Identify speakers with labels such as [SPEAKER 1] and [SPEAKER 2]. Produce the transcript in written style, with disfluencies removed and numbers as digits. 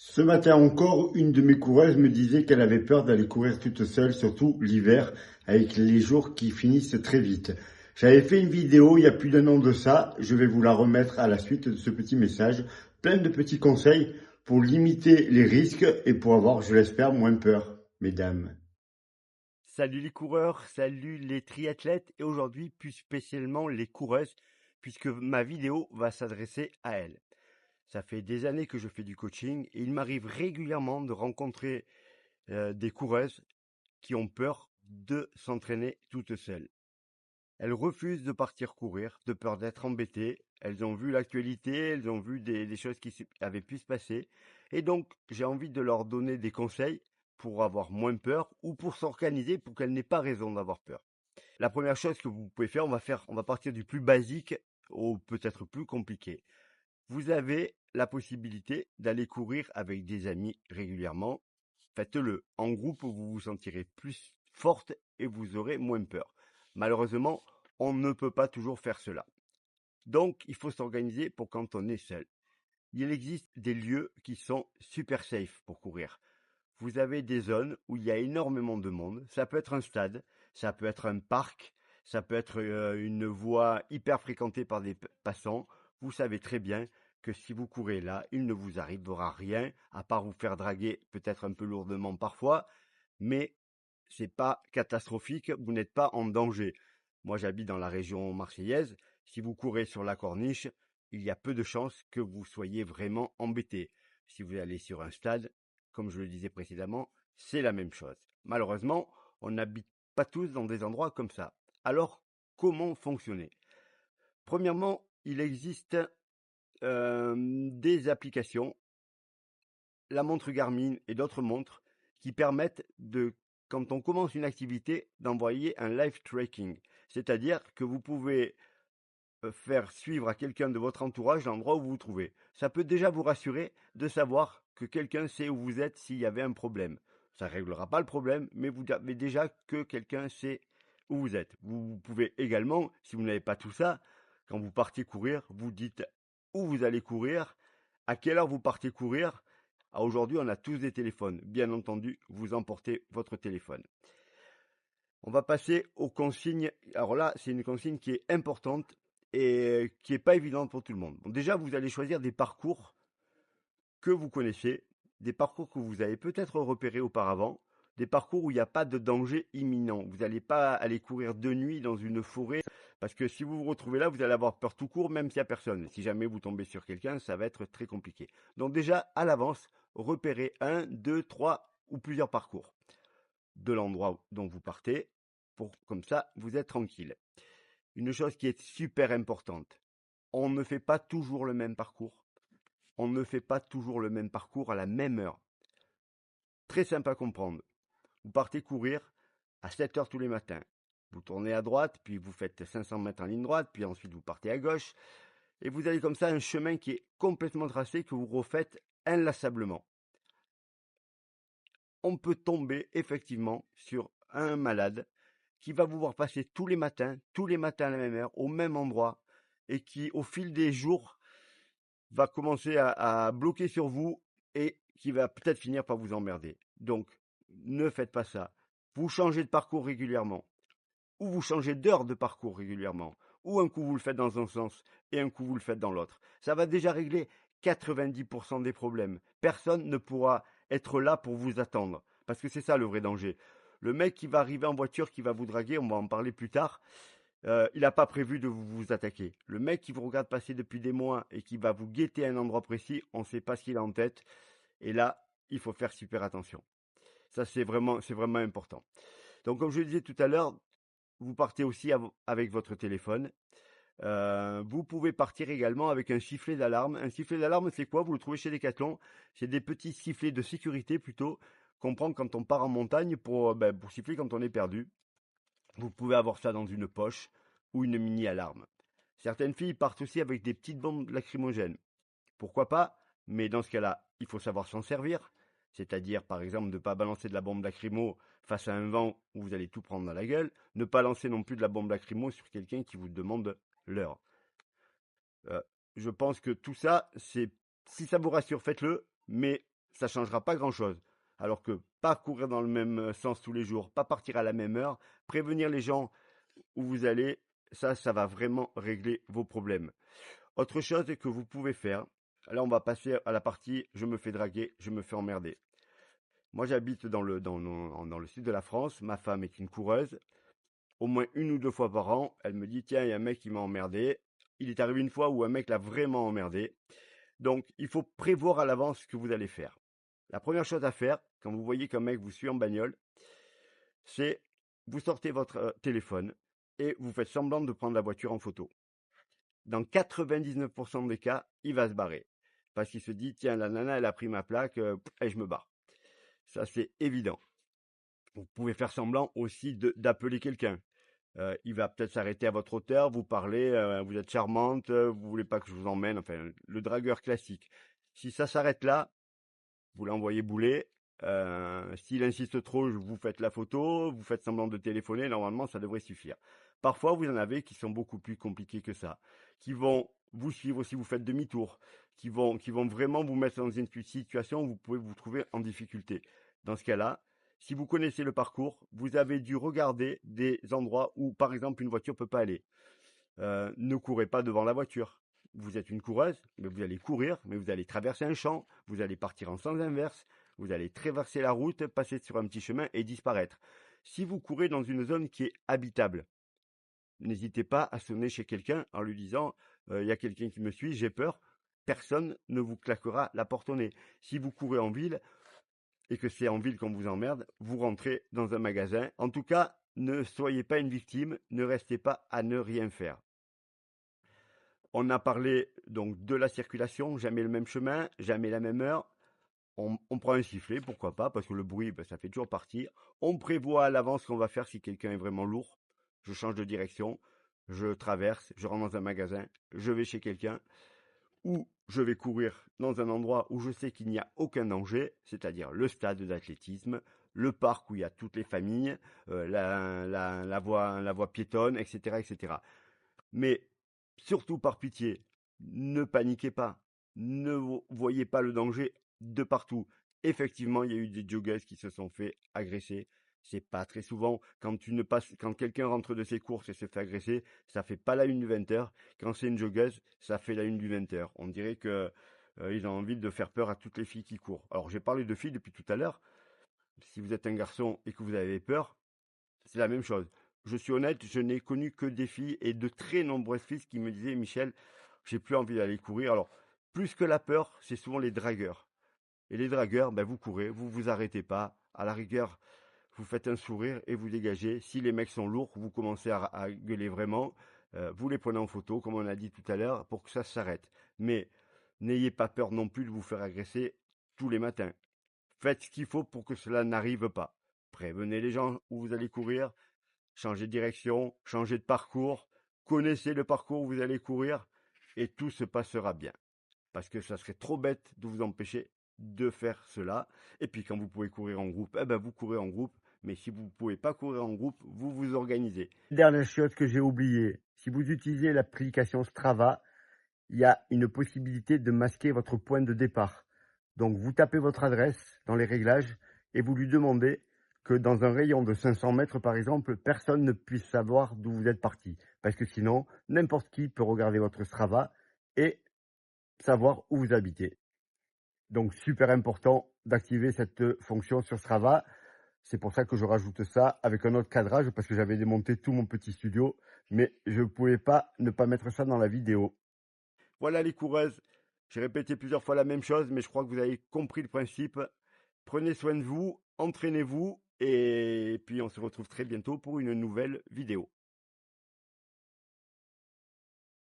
[SPEAKER 1] Ce matin encore, une de mes coureuses me disait qu'elle avait peur d'aller courir toute seule, surtout l'hiver, avec les jours qui finissent très vite. J'avais fait une vidéo il y a plus d'1 an de ça, je vais vous la remettre à la suite de ce petit message, plein de petits conseils pour limiter les risques et pour avoir, je l'espère, moins peur, mesdames.
[SPEAKER 2] Salut les coureurs, salut les triathlètes et aujourd'hui plus spécialement les coureuses puisque ma vidéo va s'adresser à elles. Ça fait des années que je fais du coaching et il m'arrive régulièrement de rencontrer des coureuses qui ont peur de s'entraîner toutes seules. Elles refusent de partir courir, de peur d'être embêtées. Elles ont vu l'actualité, elles ont vu des choses qui avaient pu se passer. Et donc, j'ai envie de leur donner des conseils pour avoir moins peur ou pour s'organiser pour qu'elles n'aient pas raison d'avoir peur. La première chose que vous pouvez faire, on va partir du plus basique au peut-être plus compliqué. Vous avez la possibilité d'aller courir avec des amis régulièrement. Faites-le. En groupe, vous vous sentirez plus forte et vous aurez moins peur. Malheureusement, on ne peut pas toujours faire cela. Donc, il faut s'organiser pour quand on est seul. Il existe des lieux qui sont super safe pour courir. Vous avez des zones où il y a énormément de monde. Ça peut être un stade, ça peut être un parc, ça peut être une voie hyper fréquentée par des passants. Vous savez très bien que si vous courez là, il ne vous arrivera rien, à part vous faire draguer peut-être un peu lourdement parfois, mais c'est pas catastrophique, vous n'êtes pas en danger. Moi, j'habite dans la région marseillaise. Si vous courez sur la corniche, il y a peu de chances que vous soyez vraiment embêté. Si vous allez sur un stade, comme je le disais précédemment, c'est la même chose. Malheureusement, on n'habite pas tous dans des endroits comme ça. Alors, comment fonctionner? Premièrement, il existe des applications, la montre Garmin et d'autres montres qui permettent de, quand on commence une activité, d'envoyer un live tracking. C'est-à-dire que vous pouvez faire suivre à quelqu'un de votre entourage l'endroit où vous vous trouvez. Ça peut déjà vous rassurer de savoir que quelqu'un sait où vous êtes s'il y avait un problème. Ça ne réglera pas le problème, mais vous savez déjà que quelqu'un sait où vous êtes. Vous pouvez également, si vous n'avez pas tout ça, quand vous partez courir, vous dites où vous allez courir, à quelle heure vous partez courir. Aujourd'hui, on a tous des téléphones. Bien entendu, vous emportez votre téléphone. On va passer aux consignes. Alors là, c'est une consigne qui est importante et qui n'est pas évidente pour tout le monde. Bon, déjà, vous allez choisir des parcours que vous connaissez, des parcours que vous avez peut-être repérés auparavant, des parcours où il n'y a pas de danger imminent. Vous n'allez pas aller courir de nuit dans une forêt, parce que si vous vous retrouvez là, vous allez avoir peur tout court, même s'il n'y a personne. Si jamais vous tombez sur quelqu'un, ça va être très compliqué. Donc déjà, à l'avance, repérez un, deux, trois ou plusieurs parcours de l'endroit dont vous partez, pour comme ça, vous êtes tranquille. Une chose qui est super importante, on ne fait pas toujours le même parcours. On ne fait pas toujours le même parcours à la même heure. Très simple à comprendre. Vous partez courir à 7 heures tous les matins. Vous tournez à droite, puis vous faites 500 mètres en ligne droite, puis ensuite vous partez à gauche. Et vous avez comme ça un chemin qui est complètement tracé, que vous refaites inlassablement. On peut tomber effectivement sur un malade qui va vous voir passer tous les matins à la même heure, au même endroit, et qui, au fil des jours, va commencer à bloquer sur vous et qui va peut-être finir par vous emmerder. Donc, ne faites pas ça. Vous changez de parcours régulièrement, ou vous changez d'heure de parcours régulièrement, ou un coup vous le faites dans un sens et un coup vous le faites dans l'autre. Ça va déjà régler 90% des problèmes. Personne ne pourra être là pour vous attendre, parce que c'est ça le vrai danger. Le mec qui va arriver en voiture, qui va vous draguer, on va en parler plus tard, il n'a pas prévu de vous attaquer. Le mec qui vous regarde passer depuis des mois et qui va vous guetter à un endroit précis, on ne sait pas ce qu'il a en tête. Et là, il faut faire super attention. Ça, c'est vraiment important. Donc, comme je le disais tout à l'heure, vous partez aussi avec votre téléphone. Vous pouvez partir également avec un sifflet d'alarme. Un sifflet d'alarme, c'est quoi? Vous le trouvez chez Decathlon. C'est des petits sifflets de sécurité plutôt qu'on prend quand on part en montagne pour siffler quand on est perdu. Vous pouvez avoir ça dans une poche ou une mini-alarme. Certaines filles partent aussi avec des petites bombes lacrymogènes. Pourquoi pas? Mais dans ce cas-là, il faut savoir s'en servir. C'est-à-dire, par exemple, ne pas balancer de la bombe lacrymo face à un vent où vous allez tout prendre dans la gueule. Ne pas lancer non plus de la bombe lacrymo sur quelqu'un qui vous demande l'heure. Euh, je pense que tout ça, c'est si ça vous rassure, faites-le. Mais ça changera pas grand-chose. Alors que pas courir dans le même sens tous les jours, pas partir à la même heure, prévenir les gens où vous allez, ça va vraiment régler vos problèmes. Autre chose que vous pouvez faire, là on va passer à la partie je me fais draguer, je me fais emmerder. Moi j'habite dans le sud de la France, ma femme est une coureuse. Au moins une ou deux fois par an, elle me dit tiens, il y a un mec qui m'a emmerdé. Il est arrivé une fois où un mec l'a vraiment emmerdé. Donc il faut prévoir à l'avance ce que vous allez faire. La première chose à faire, quand vous voyez qu'un mec vous suit en bagnole, c'est vous sortez votre téléphone et vous faites semblant de prendre la voiture en photo. Dans 99% des cas, il va se barrer. Parce qu'il se dit, tiens, la nana, elle a pris ma plaque, et je me barre. Ça, c'est évident. Vous pouvez faire semblant aussi d'appeler quelqu'un. Il va peut-être s'arrêter à votre hauteur, vous parler, vous êtes charmante, vous voulez pas que je vous emmène, enfin, le dragueur classique. Si ça s'arrête là, vous l'envoyez bouler. S'il insiste trop, vous faites la photo, vous faites semblant de téléphoner, normalement ça devrait suffire. Parfois, vous en avez qui sont beaucoup plus compliqués que ça, qui vont vous suivre si vous faites demi-tour, qui vont vraiment vous mettre dans une situation où vous pouvez vous trouver en difficulté. Dans ce cas-là, si vous connaissez le parcours, vous avez dû regarder des endroits où, par exemple, une voiture ne peut pas aller. Ne courez pas devant la voiture. Vous êtes une coureuse, mais vous allez courir, mais vous allez traverser un champ, vous allez partir en sens inverse, vous allez traverser la route, passer sur un petit chemin et disparaître. Si vous courez dans une zone qui est habitable, n'hésitez pas à sonner chez quelqu'un en lui disant il y a quelqu'un qui me suit, j'ai peur. Personne ne vous claquera la porte au nez. Si vous courez en ville et que c'est en ville qu'on vous emmerde, vous rentrez dans un magasin. En tout cas, ne soyez pas une victime, ne restez pas à ne rien faire. On a parlé donc de la circulation, jamais le même chemin, jamais la même heure. On prend un sifflet, pourquoi pas, parce que le bruit, ça fait toujours partir. On prévoit à l'avance ce qu'on va faire si quelqu'un est vraiment lourd. Je change de direction, je traverse, je rentre dans un magasin, je vais chez quelqu'un, ou je vais courir dans un endroit où je sais qu'il n'y a aucun danger, c'est-à-dire le stade d'athlétisme, le parc où il y a toutes les familles, la voie piétonne, etc., etc. Mais surtout par pitié, ne paniquez pas, ne voyez pas le danger de partout. Effectivement, il y a eu des joggeuses qui se sont fait agresser. C'est pas très souvent. Quand quelqu'un rentre de ses courses et se fait agresser, ça fait pas la une du 20h. Quand c'est une joggeuse, ça fait la une du 20h. On dirait que ils ont envie de faire peur à toutes les filles qui courent. Alors j'ai parlé de filles depuis tout à l'heure. Si vous êtes un garçon et que vous avez peur, c'est la même chose. Je suis honnête, je n'ai connu que des filles et de très nombreuses filles qui me disaient Michel, j'ai plus envie d'aller courir. Alors, plus que la peur, c'est souvent les dragueurs. Et les dragueurs, vous courez, vous vous arrêtez pas. À la rigueur, vous faites un sourire et vous dégagez. Si les mecs sont lourds, vous commencez à gueuler vraiment. Vous les prenez en photo, comme on a dit tout à l'heure, pour que ça s'arrête. Mais n'ayez pas peur non plus de vous faire agresser tous les matins. Faites ce qu'il faut pour que cela n'arrive pas. Prévenez les gens où vous allez courir, changez de direction, changez de parcours, connaissez le parcours où vous allez courir et tout se passera bien. Parce que ça serait trop bête de vous empêcher de faire cela. Et puis quand vous pouvez courir en groupe, vous courez en groupe. Mais si vous ne pouvez pas courir en groupe, vous vous organisez. Dernière chose que j'ai oublié, si vous utilisez l'application Strava, il y a une possibilité de masquer votre point de départ. Donc vous tapez votre adresse dans les réglages et vous lui demandez que dans un rayon de 500 mètres par exemple, personne ne puisse savoir d'où vous êtes parti. Parce que sinon, n'importe qui peut regarder votre Strava et savoir où vous habitez. Donc super important d'activer cette fonction sur Strava. C'est pour ça que je rajoute ça avec un autre cadrage parce que j'avais démonté tout mon petit studio, mais je ne pouvais pas ne pas mettre ça dans la vidéo. Voilà les coureuses, j'ai répété plusieurs fois la même chose, mais je crois que vous avez compris le principe. Prenez soin de vous, entraînez-vous, et puis on se retrouve très bientôt pour une nouvelle vidéo.